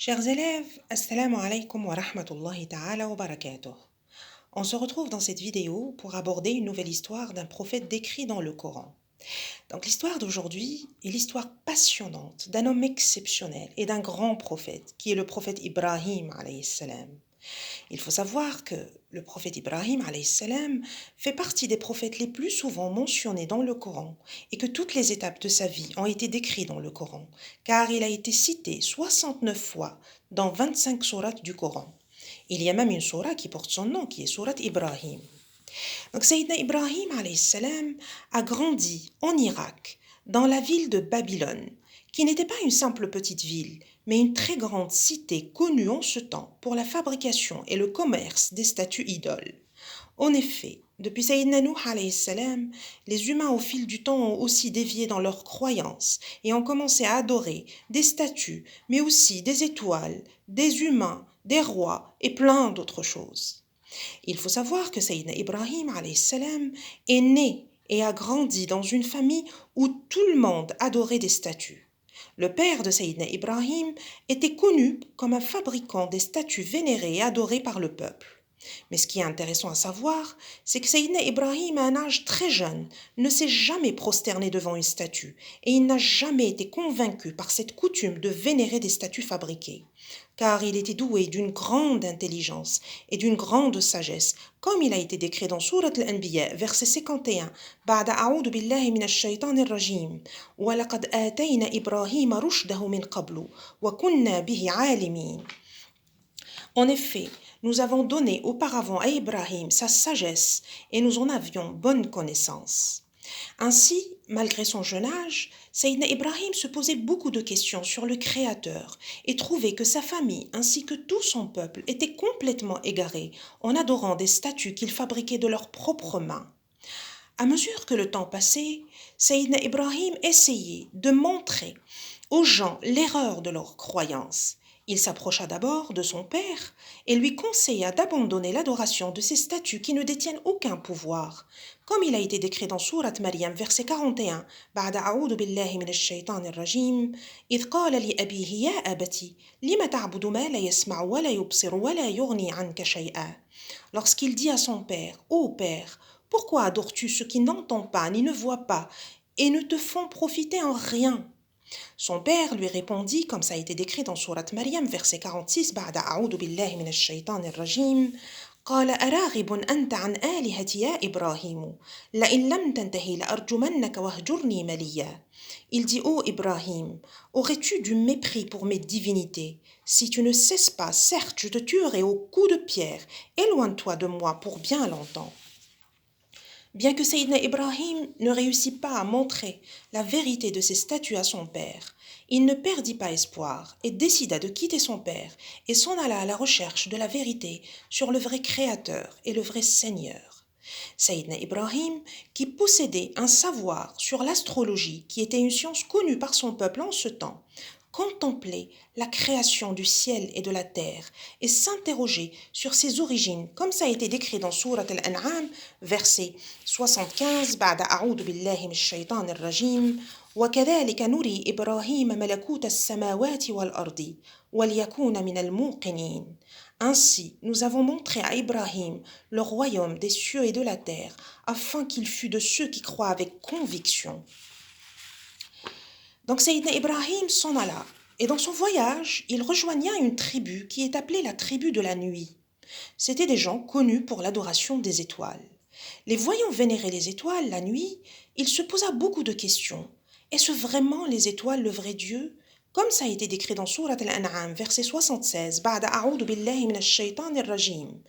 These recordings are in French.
Chers élèves, Assalamu alaikum wa rahmatullahi ta'ala wa barakatuh. On se retrouve dans cette vidéo pour aborder une nouvelle histoire d'un prophète décrit dans le Coran. Donc l'histoire d'aujourd'hui est l'histoire passionnante d'un homme exceptionnel et d'un grand prophète qui est le prophète Ibrahim alayhi salam. Il faut savoir que le prophète Ibrahim alayhi salam fait partie des prophètes les plus souvent mentionnés dans le Coran et que toutes les étapes de sa vie ont été décrites dans le Coran, car il a été cité 69 fois dans 25 sourates du Coran. Il y a même une sourate qui porte son nom, qui est sourate Ibrahim. Donc Sayyidina Ibrahim alayhi salam a grandi en Irak, dans la ville de Babylone, qui n'était pas une simple petite ville, mais une très grande cité connue en ce temps pour la fabrication et le commerce des statues idoles. En effet, depuis Sayyidina Nuh alayhi salam, les humains au fil du temps ont aussi dévié dans leurs croyances et ont commencé à adorer des statues, mais aussi des étoiles, des humains, des rois et plein d'autres choses. Il faut savoir que Sayyidina Ibrahim alayhi salam est né et a grandi dans une famille où tout le monde adorait des statues. Le père de Sayyidina Ibrahim était connu comme un fabricant des statues vénérées et adorées par le peuple. Mais ce qui est intéressant à savoir, c'est que Sayyidina Ibrahim, à un âge très jeune, ne s'est jamais prosterné devant une statue et il n'a jamais été convaincu par cette coutume de vénérer des statues fabriquées. Car il était doué d'une grande intelligence et d'une grande sagesse, comme il a été décrit dans Sourate Al-Anbiya, verset 51, بعد أعوذ بالله من الشيطان الرجيم ولقد آتينا إبراهيم رشده من قبل وكنا به عالمين. En effet, nous avons donné auparavant à Ibrahim sa sagesse et nous en avions bonne connaissance. Ainsi, malgré son jeune âge, Sayyidina Ibrahim se posait beaucoup de questions sur le Créateur et trouvait que sa famille ainsi que tout son peuple étaient complètement égarés en adorant des statues qu'ils fabriquaient de leurs propres mains. À mesure que le temps passait, Sayyidina Ibrahim essayait de montrer aux gens l'erreur de leurs croyances. Il s'approcha d'abord de son père et lui conseilla d'abandonner l'adoration de ces statues qui ne détiennent aucun pouvoir. Comme il a été décrit dans Sourate Maryam, verset 41, بعد أعوذ بالله من الشيطان الرجيم إذ قال لأبيه يا أبت لم تعبد ما لا يسمع ولا يبصر ولا يغني عنك شيئا. Lorsqu'il dit à son père, ô père, pourquoi adores-tu ceux qui n'entendent pas ni ne voient pas et ne te font profiter en rien? Son père lui répondit, comme ça a été décrit dans Sourate Maryam, verset 46, بعد أعوذ بالله من الشيطان الرجيم قال أراغب أنت عن آلهتي يا إبراهيم لئن لم تنتهي لأرجمنك واهجرني مليا. Il dit, ô Ibrahim, aurais-tu du mépris pour mes divinités? Si tu ne cesses pas, certes, je te tuerai au coup de pierre. Éloigne-toi de moi pour bien longtemps. Bien que Sayyidina Ibrahim ne réussit pas à montrer la vérité de ces statues à son père, il ne perdit pas espoir et décida de quitter son père et s'en alla à la recherche de la vérité sur le vrai Créateur et le vrai Seigneur. Sayyidina Ibrahim, qui possédait un savoir sur l'astrologie qui était une science connue par son peuple en ce temps, contemplait la création du ciel et de la terre et s'interroger sur ses origines, comme ça a été décrit dans Sourate Al-An'am, verset 75, بعد أعوذ بالله من الشيطان الرجيم وكذلك نري إبراهيم ملكوت السماوات والأرض وليكون من الموقنين. Ainsi, nous avons montré à Ibrahim le royaume des cieux et de la terre, afin qu'il fût de ceux qui croient avec conviction. Donc Sayyidina Ibrahim s'en alla, et dans son voyage, il rejoigna une tribu qui est appelée la tribu de la nuit. C'étaient des gens connus pour l'adoration des étoiles. Les voyant vénérer les étoiles la nuit, il se posa beaucoup de questions. Est-ce vraiment les étoiles le vrai Dieu? Comme ça a été décrit dans Sourate Al-An'am, verset 76, بعد أعوذ بالله من الشيطان الرجيم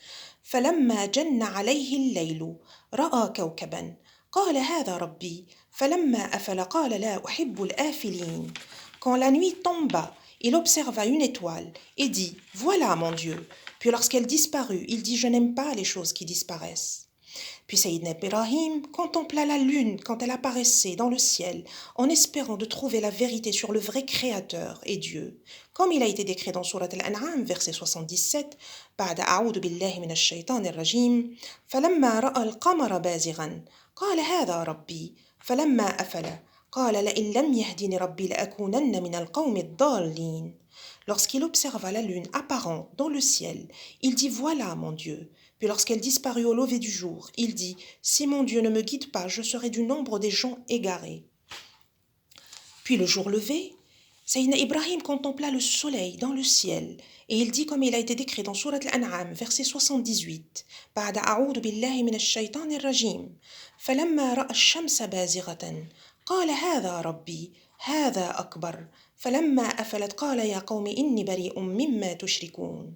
فلما جن عليه الليل رأى كوكبا قال هذا ربي فلما أفل قال لا أحب الآفلين. Quand la nuit tomba, il observa une étoile et dit, voilà mon Dieu. Puis lorsqu'elle disparut, il dit, je n'aime pas les choses qui disparaissent. Puis Sayyidina Ibrahim contempla la lune quand elle apparaissait dans le ciel, en espérant de trouver la vérité sur le vrai Créateur et Dieu. Comme il a été décrit dans Sourate Al-An'am, verset 77, بعد أعوذ بالله من الشيطان الرجيم فلما رأى القمر بازغا قال هذا ربي فلما أفل قال لئن لم يهدني ربي لأكونن من القوم الضالين. Lorsqu'il observa la lune apparente dans le ciel, il dit « Voilà mon Dieu ». Puis lorsqu'elle disparut au lever du jour, il dit « Si mon Dieu ne me guide pas, je serai du nombre des gens égarés ». Puis le jour levé, Sayyidina Ibrahim contempla le soleil dans le ciel et il dit comme il a été décrit dans Surat Al-An'am, verset 78, بعد أعوذ بالله من الشيطان الرجيم فلما رأى الشمس بازغة قال هذا ربي هذا أكبر فلما أفلت قال يا قوم إني بريء مما تشركون.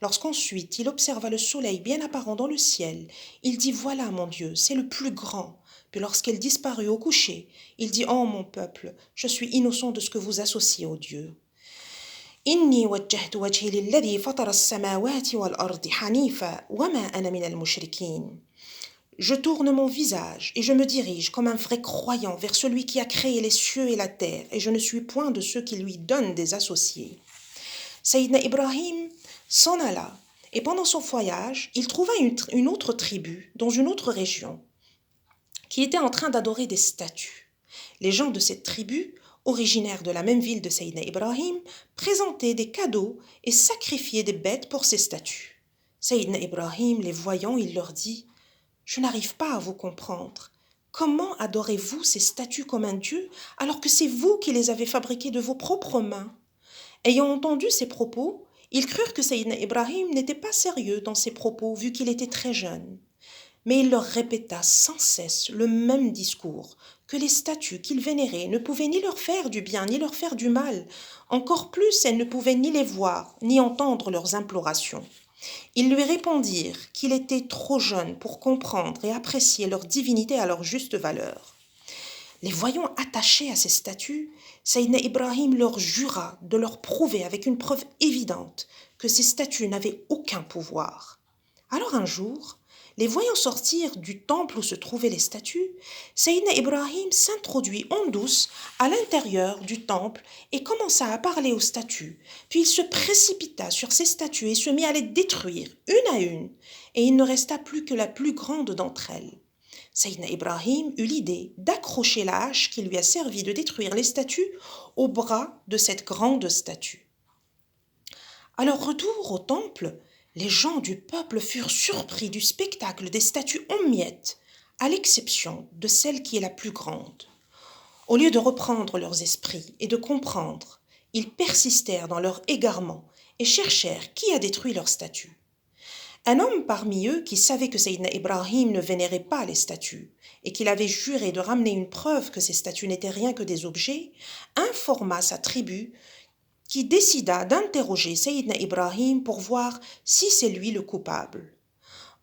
Lorsqu'ensuite il observa le soleil bien apparent dans le ciel, il dit « Voilà mon Dieu, c'est le plus grand ». Puis lorsqu'elle disparut au coucher, il dit « Oh mon peuple, je suis innocent de ce que vous associez au Dieu. » إني وجهت وجهي للذي فطر السماوات والأرض حنيفا وما أنا من المشركين. Je tourne mon visage et je me dirige comme un vrai croyant vers celui qui a créé les cieux et la terre et je ne suis point de ceux qui lui donnent des associés. Sayyidina Ibrahim s'en alla et pendant son voyage, il trouva une autre tribu dans une autre région qui était en train d'adorer des statues. Les gens de cette tribu, originaires de la même ville de Sayyidina Ibrahim, présentaient des cadeaux et sacrifiaient des bêtes pour ces statues. Sayyidina Ibrahim, les voyant, il leur dit « Je n'arrive pas à vous comprendre. Comment adorez-vous ces statues comme un dieu alors que c'est vous qui les avez fabriquées de vos propres mains ?» Ayant entendu ces propos, ils crurent que Sayyidina Ibrahim n'était pas sérieux dans ses propos vu qu'il était très jeune. Mais il leur répéta sans cesse le même discours, que les statues qu'ils vénéraient ne pouvaient ni leur faire du bien ni leur faire du mal, encore plus elles ne pouvaient ni les voir ni entendre leurs implorations. Ils lui répondirent qu'il était trop jeune pour comprendre et apprécier leur divinité à leur juste valeur. Les voyant attachés à ces statues, Sayyidina Ibrahim leur jura de leur prouver avec une preuve évidente que ces statues n'avaient aucun pouvoir. Alors un jour, les voyant sortir du temple où se trouvaient les statues, Sayyidina Ibrahim s'introduit en douce à l'intérieur du temple et commença à parler aux statues. Puis il se précipita sur ces statues et se mit à les détruire une à une, et il ne resta plus que la plus grande d'entre elles. Sayyidina Ibrahim eut l'idée d'accrocher la hache qui lui a servi de détruire les statues au bras de cette grande statue. À leur retour au temple, les gens du peuple furent surpris du spectacle des statues en miettes, à l'exception de celle qui est la plus grande. Au lieu de reprendre leurs esprits et de comprendre, ils persistèrent dans leur égarement et cherchèrent qui a détruit leurs statues. Un homme parmi eux qui savait que Sayyidina Ibrahim ne vénérait pas les statues et qu'il avait juré de ramener une preuve que ces statues n'étaient rien que des objets, informa sa tribu qui décida d'interroger Sayyidina Ibrahim pour voir si c'est lui le coupable.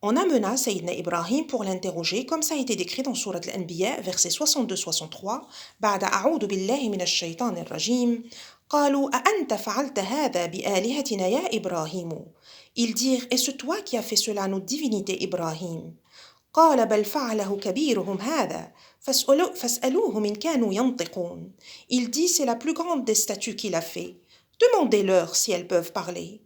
On amena Sayyidina Ibrahim pour l'interroger comme ça a été décrit dans Surat Al-Anbiya, verset 62-63, بعد أعوذ بالله من الشيطان الرجيم قالوا أأنت فعلت هذا بآلهتنا يا إبراهيم. Ils dirent, est-ce toi qui as fait cela à nos divinités Ibrahim? قال بل فعله كبيرهم هذا فاسألوهم إن كانوا ينطقون. Il dit, c'est la plus grande des statues qu'il a fait. Demandez-leur si elles peuvent parler.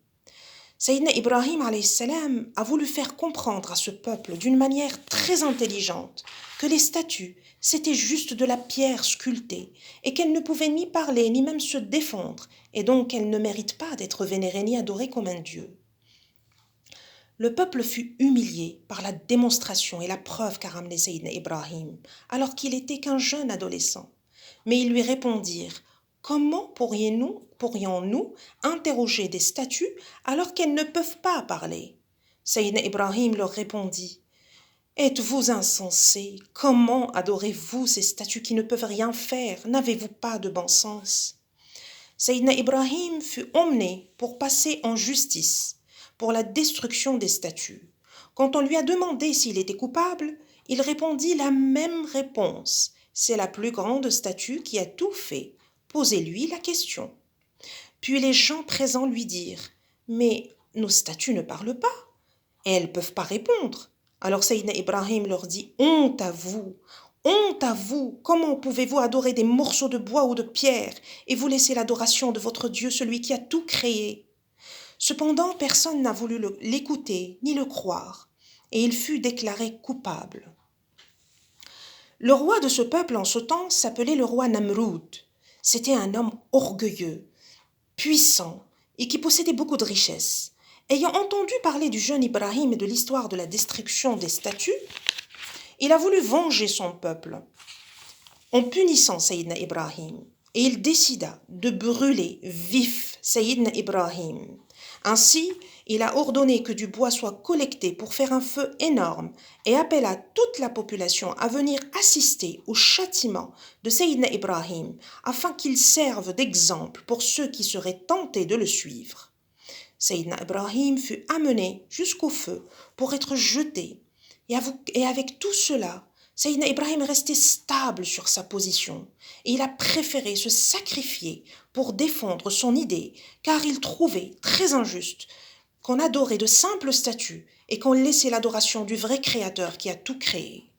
Sayyidina Ibrahim alayhi salam a voulu faire comprendre à ce peuple d'une manière très intelligente que les statues, c'était juste de la pierre sculptée et qu'elles ne pouvaient ni parler ni même se défendre et donc elles ne méritent pas d'être vénérées ni adorées comme un dieu. Le peuple fut humilié par la démonstration et la preuve qu'a ramené Sayyidina Ibrahim alors qu'il était qu'un jeune adolescent. Mais ils lui répondirent « Comment pourrions-nous interroger des statues alors qu'elles ne peuvent pas parler ?» Sayyidina Ibrahim leur répondit « Êtes-vous insensés? Comment adorez-vous ces statues qui ne peuvent rien faire? N'avez-vous pas de bon sens ?» Sayyidina Ibrahim fut emmené pour passer en justice pour la destruction des statues. Quand on lui a demandé s'il était coupable, il répondit la même réponse. C'est la plus grande statue qui a tout fait. Posez-lui la question. Puis les gens présents lui dirent « Mais nos statues ne parlent pas, et elles ne peuvent pas répondre. » Alors Sayyidina Ibrahim leur dit « Honte à vous! Honte à vous! Comment pouvez-vous adorer des morceaux de bois ou de pierre et vous laisser l'adoration de votre Dieu, celui qui a tout créé ?» Cependant, personne n'a voulu l'écouter ni le croire, et il fut déclaré coupable. Le roi de ce peuple en ce temps s'appelait le roi Namroud. C'était un homme orgueilleux, puissant, et qui possédait beaucoup de richesses. Ayant entendu parler du jeune Ibrahim et de l'histoire de la destruction des statues, il a voulu venger son peuple en punissant Sayyidina Ibrahim. Et il décida de brûler vif Sayyidina Ibrahim. Ainsi, il a ordonné que du bois soit collecté pour faire un feu énorme et appela toute la population à venir assister au châtiment de Sayyidina Ibrahim afin qu'il serve d'exemple pour ceux qui seraient tentés de le suivre. Sayyidina Ibrahim fut amené jusqu'au feu pour être jeté. Et avec tout cela, Sayyidina Ibrahim restait stable sur sa position et il a préféré se sacrifier pour défendre son idée car il trouvait très injuste qu'on adorait de simples statues et qu'on laissait l'adoration du vrai Créateur qui a tout créé.